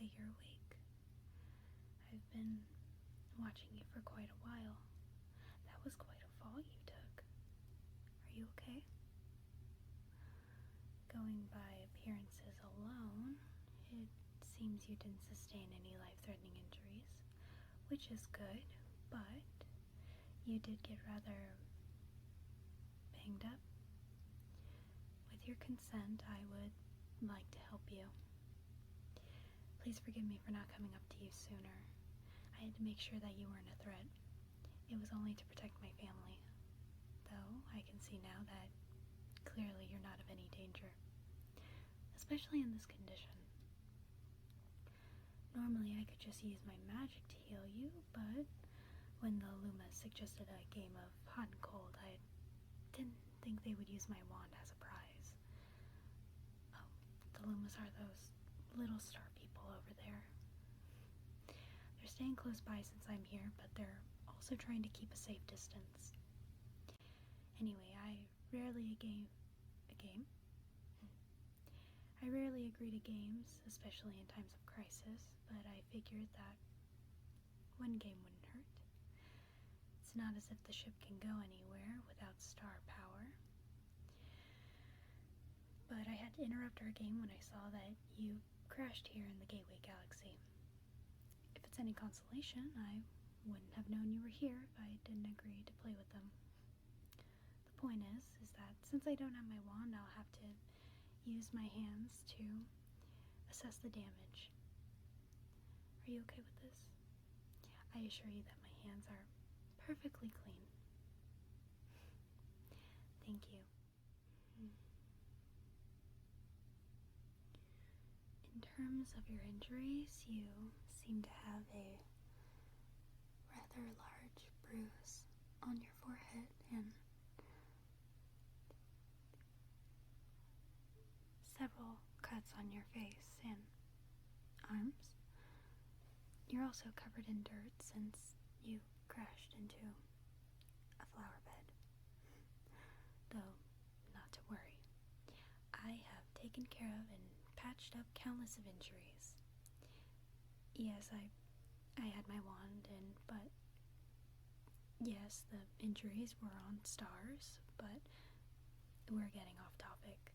that you're awake. I've been watching you for quite a while. That was quite a fall you took. Are you okay? Going by appearances alone, it seems you didn't sustain any life-threatening injuries, which is good, but you did get rather banged up. With your consent, I would like to help you. Please forgive me for not coming up to you sooner. I had to make sure that you weren't a threat. It was only to protect my family. Though I can see now that clearly you're not of any danger. Especially in this condition. Normally I could just use my magic to heal you, but when the Lumas suggested a game of hot and cold, I didn't think they would use my wand as a prize. Oh, the Lumas are those little star people over there. They're staying close by since I'm here, but they're also trying to keep a safe distance. Anyway, I rarely agree to games, especially in times of crisis, but I figured that one game wouldn't hurt. It's not as if the ship can go anywhere without star power. But I had to interrupt our game when I saw that you crashed here in the Gateway Galaxy. If it's any consolation, I wouldn't have known you were here if I didn't agree to play with them. The point is that since I don't have my wand, I'll have to use my hands to assess the damage. Are you okay with this? I assure you that my hands are perfectly clean. Thank you. In terms of your injuries, you seem to have a rather large bruise on your forehead and several cuts on your face and arms. You're also covered in dirt since you crashed into a flower bed. Though, not to worry. I have taken care of and patched up countless of injuries. Yes, I had my wand but yes, the injuries were on stars, but we're getting off topic.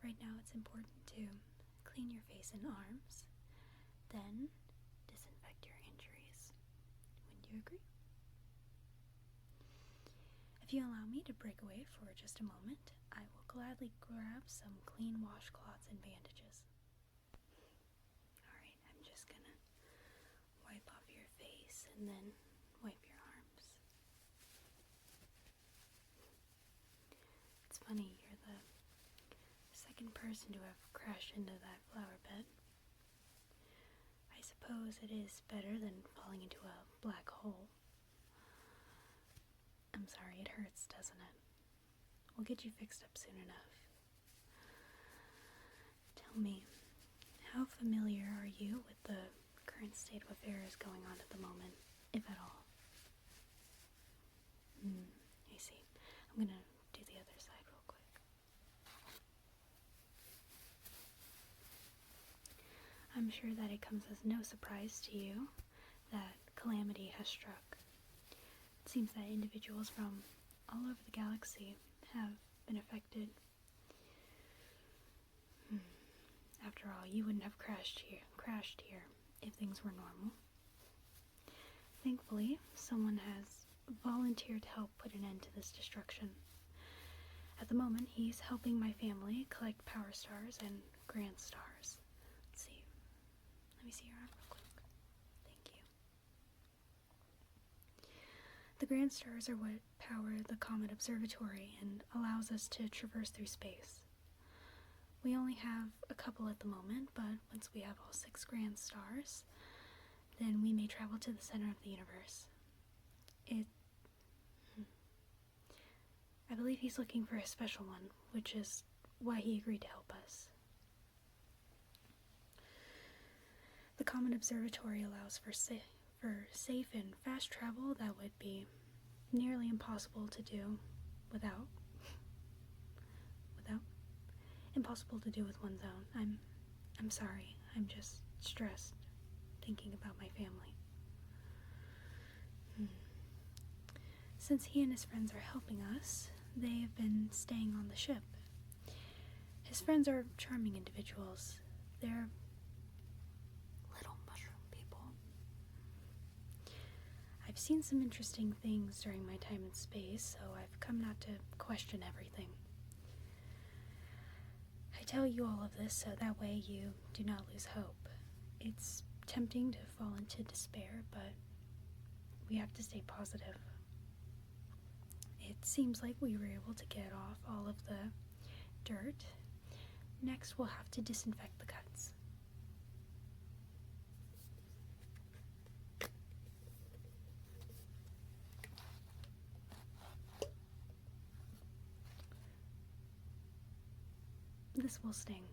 Right now it's important to clean your face and arms, then disinfect your injuries. Wouldn't you agree? If you allow me to break away for just a moment, I will gladly grab some clean washcloths and bandages. Alright, I'm just gonna wipe off your face and then wipe your arms. It's funny, you're the second person to have crashed into that flower bed. I suppose it is better than falling into a black hole. I'm sorry, it hurts, doesn't it? We'll get you fixed up soon enough. Tell me, how familiar are you with the current state of affairs going on at the moment, if at all? I see. I'm gonna do the other side real quick. I'm sure that it comes as no surprise to you that calamity has struck. It seems that individuals from all over the galaxy have been affected. After all, you wouldn't have crashed here if things were normal. Thankfully, someone has volunteered to help put an end to this destruction. At the moment, he's helping my family collect power stars and grand stars. Let's see. Let me see your arm real quick. Thank you. The grand stars are what power the Comet Observatory and allows us to traverse through space. We only have a couple at the moment, but once we have all 6 grand stars, then we may travel to the center of the universe. I believe he's looking for a special one, which is why he agreed to help us. The Comet Observatory allows for safe and fast travel that would be nearly impossible to do without. Impossible to do with one's own. I'm sorry. I'm just stressed thinking about my family. Since he and his friends are helping us, they have been staying on the ship. His friends are charming individuals. They're little mushroom people. I've seen some interesting things during my time in space, so I've come not to question everything. I tell you all of this so that way you do not lose hope. It's tempting to fall into despair, but we have to stay positive. It seems like we were able to get off all of the dirt. Next, we'll have to disinfect the cuts. This will sting,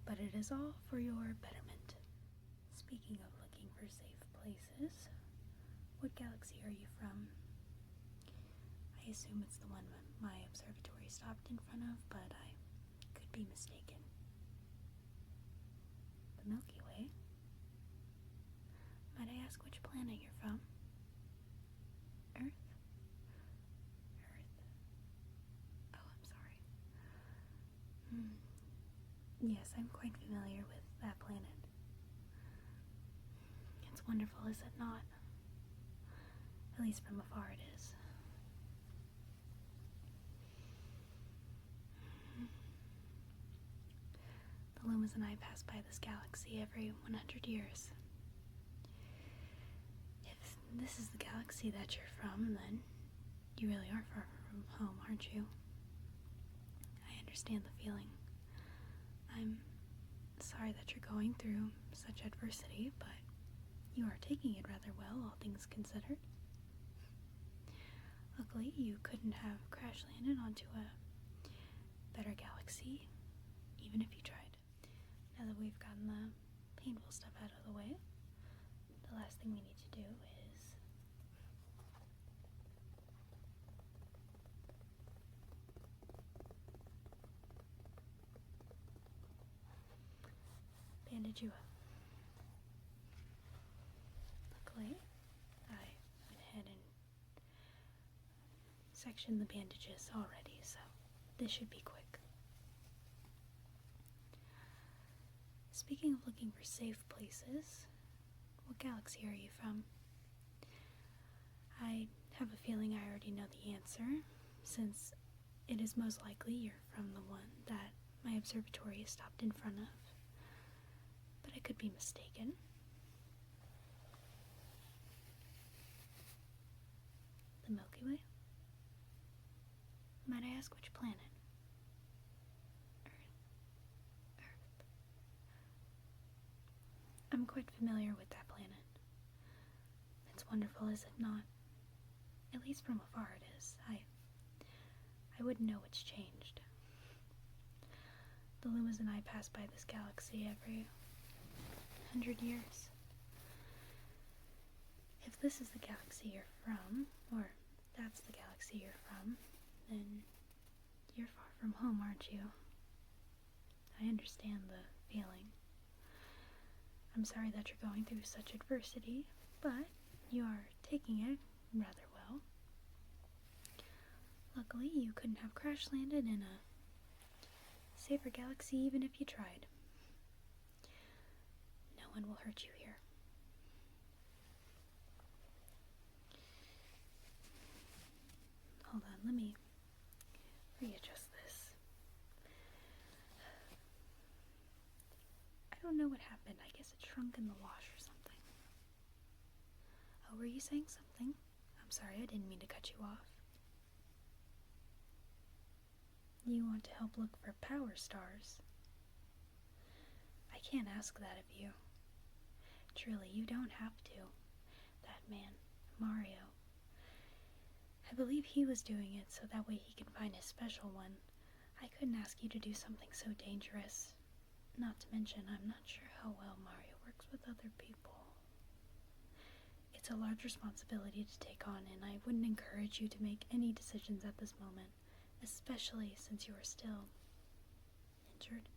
but it is all for your betterment. Speaking of looking for safe places, what galaxy are you from? I assume it's the one my observatory stopped in front of, but I could be mistaken. The Milky Way? Might I ask which planet you're from? Earth? Earth. Oh, I'm sorry. Yes, I'm quite familiar with that planet. It's wonderful, is it not? At least from afar it is. The Lumas and I pass by this galaxy every 100 years. If this is the galaxy that you're from, then you really are far from home, aren't you? I understand the feeling. I'm sorry that you're going through such adversity, but you are taking it rather well, all things considered. Luckily, you couldn't have crash landed onto a better galaxy, even if you tried. Now that we've gotten the painful stuff out of the way, the last thing we need to do is bandage you up. Luckily, I went ahead and sectioned the bandages already, so this should be quick. Speaking of looking for safe places, what galaxy are you from? I have a feeling I already know the answer, since it is most likely you're from the one that my observatory is stopped in front of. But I could be mistaken. The Milky Way? Might I ask which planet? Earth. I'm quite familiar with that planet. It's wonderful, is it not? At least from afar it is. I wouldn't know what's changed. The Lumas and I pass by this galaxy every 100 years. If this is the galaxy you're from, or that's the galaxy you're from, then you're far from home, aren't you? I understand the feeling. I'm sorry that you're going through such adversity, but you are taking it rather well. Luckily, you couldn't have crash landed in a safer galaxy even if you tried. No one will hurt you here. Hold on, let me readjust this. I don't know what happened. I guess it shrunk in the wash or something. Oh, were you saying something? I'm sorry, I didn't mean to cut you off. You want to help look for power stars. I can't ask that of you. Truly, you don't have to. That man, Mario, I believe he was doing it so that way he can find his special one. I couldn't ask you to do something so dangerous. Not to mention, I'm not sure how well Mario works with other people. It's a large responsibility to take on, and I wouldn't encourage you to make any decisions at this moment, especially since you are still injured.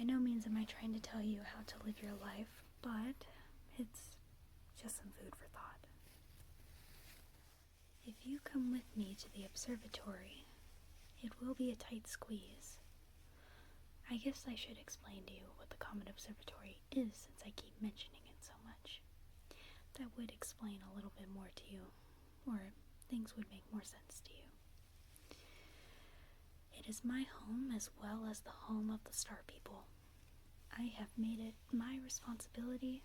no means am I trying to tell you how to live your life, but it's just some food for thought. If you come with me to the observatory, it will be a tight squeeze. I guess I should explain to you what the Comet Observatory is, since I keep mentioning it so much. That would explain a little bit more to you, or things would make more sense to you. It is my home as well as the home of the Star People. I have made it my responsibility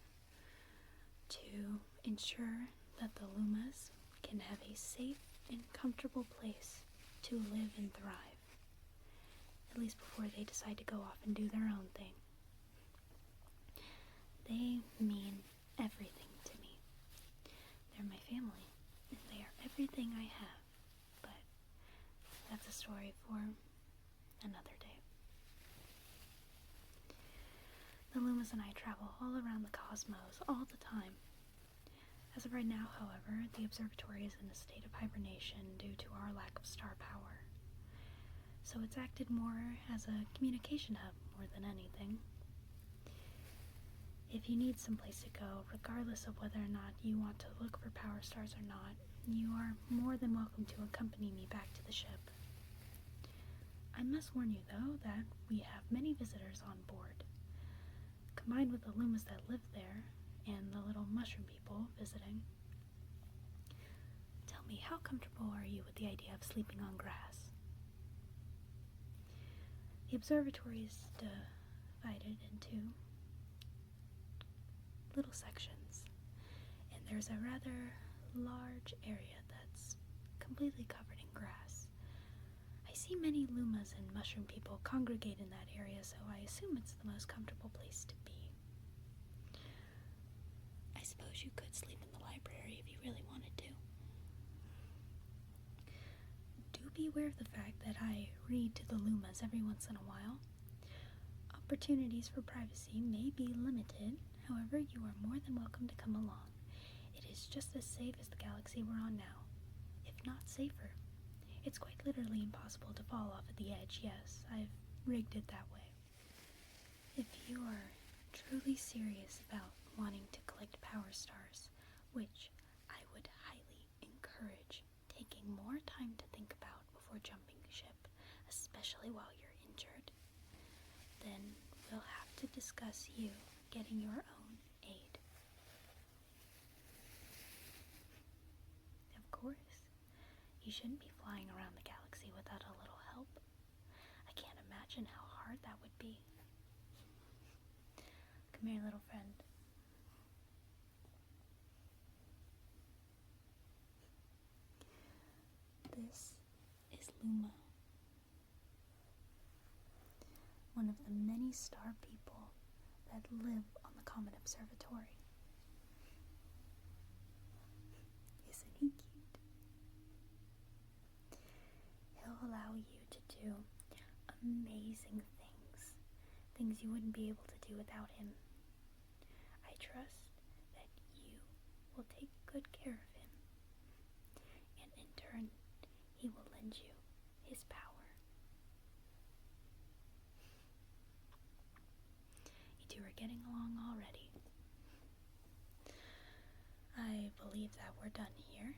to ensure that the Lumas can have a safe and comfortable place to live and thrive. At least before they decide to go off and do their own thing. They mean everything to me. They're my family, and they are everything I have. But that's a story for another day. The Lumas and I travel all around the cosmos all the time. As of right now, however, the observatory is in a state of hibernation due to our lack of star power. So it's acted more as a communication hub more than anything. If you need someplace to go, regardless of whether or not you want to look for power stars or not, you are more than welcome to accompany me back to the ship. I must warn you, though, that we have many visitors on board. Combined with the Lumas that live there, and the little mushroom people visiting. Tell me, how comfortable are you with the idea of sleeping on grass? The observatory is divided into little sections, and there's a rather large area that's completely covered in grass. I see many Lumas and mushroom people congregate in that area, so I assume it's the most comfortable place to be. I suppose you could sleep in the library if you really wanted to. Do be aware of the fact that I read to the Lumas every once in a while. Opportunities for privacy may be limited, however, you are more than welcome to come along. It is just as safe as the galaxy we're on now, if not safer. It's quite literally impossible to fall off at the edge, yes, I've rigged it that way. If you are truly serious about wanting to collect power stars, which I would highly encourage taking more time to think about before jumping ship, especially while you're injured, then we'll have to discuss you getting your own aid. Of course, you shouldn't be flying around the galaxy without a little help. I can't imagine how hard that would be. Come here, little friend. This is Luma, one of the many star people that live on the Comet Observatory. Isn't he cute? He'll allow you to do amazing things you wouldn't be able to do without him. I trust that you will take good care of him, and in turn, he will lend you his power. You two are getting along already. I believe that we're done here.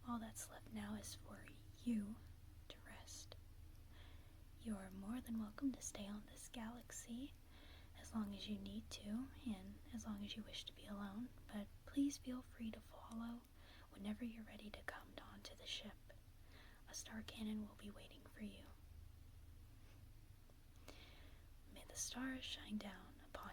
All that's left now is for you to rest. You're more than welcome to stay on this galaxy as long as you need to, and as long as you wish to be alone, but please feel free to follow whenever you're ready to come onto the ship. A star cannon will be waiting for you. May the stars shine down upon